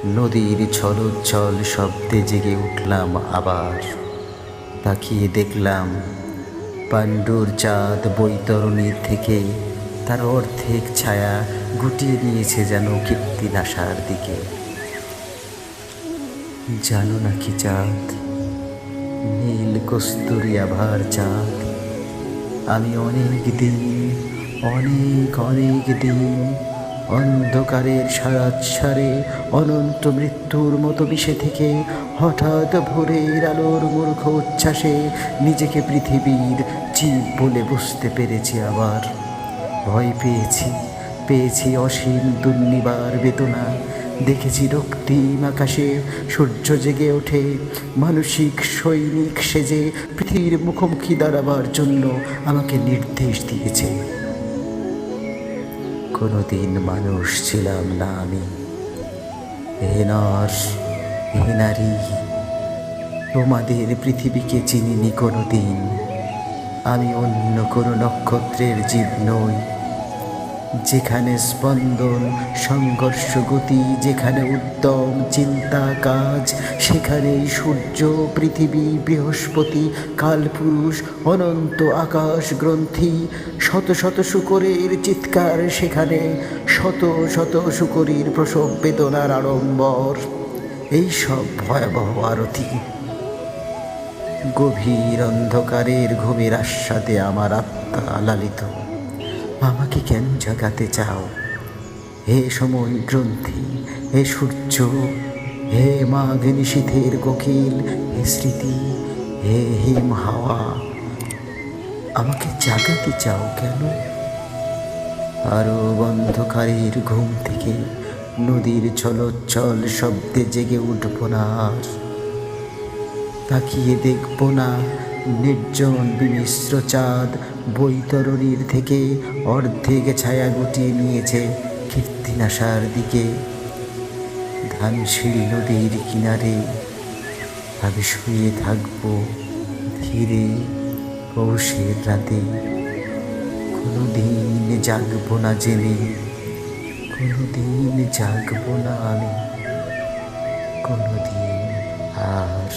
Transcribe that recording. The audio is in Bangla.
নদীর ছলোচ্ছল শব্দে জেগে উঠলাম আবার। তাকিয়ে দেখলাম পাণ্ডুর চাঁদ বৈতরণীর থেকে তার অর্ধেক ছায়া গুটিয়ে নিয়েছে যেন কীর্তিনাশার দিকে। জানো নাকি চাঁদ, নীল কস্তুরী আভার চাঁদ, আমি অনেক দিন অনেক দিন অন্ধকারের সারাচ্ছারে অনন্ত মৃত্যুর মতো মিশে থেকে হঠাৎ ভোরের আলোর মূর্খ উচ্ছ্বাসে নিজেকে পৃথিবীর জীব বলে বুঝতে পেরেছি আবার। ভয় পেয়েছি অসীম দুর্নিবার বেদনা। দেখেছি রক্তিম আকাশে সূর্য জেগে ওঠে মানসিক সৈনিক সেজে পৃথিবীর মুখোমুখি দাঁড়াবার জন্য আমাকে নির্দেশ দিয়েছে। কোনোদিন মানুষ ছিলাম না আমি, হে নর, হে নারী, তোমাদের পৃথিবীকে চিনিনি কোনোদিন। আমি অন্য কোনো নক্ষত্রের জীব নই, যেখানে স্পন্দন সংঘর্ষ গতি, যেখানে উদ্যম চিন্তা কাজ, সেখানেই সূর্য পৃথিবী বৃহস্পতি কালপুরুষ অনন্ত আকাশ গ্রন্থি, শত শত শূকরের চিৎকার সেখানে, শত শত শূকরীর প্রসব বেদনার আড়ম্বর। এইসব ভয়াবহ আরতি। গভীর অন্ধকারের ঘুমের আস্বাদে আমার আত্মা লালিত। আমাকে কেন জাগাতে চাও হে সময় গ্রন্থি, হে সূর্য, হে মাঘ নিশীথের কোকিল, হে স্মৃতি, হে হিম হাওয়া, আমাকে জাগাতে চাও কেন? আরো অন্ধকারের ঘুম থেকে নদীর ছলোচ্ছল শব্দে জেগে উঠব না আর। তাকিয়ে দেখব না নির্জন বিমিশ্র চাঁদ বৈতরণীর থেকে অর্ধেক ছায়া গুটিয়ে নিয়েছে কীর্তিনাশার দিকে। ধানসিঁড়ি নদীর কিনারে আমি শুয়ে থাকব ধীরে পৌষের রাতে। কোনোদিন জাগব না জেনে, কোনোদিন জাগব না আমি, কোনোদিন আর।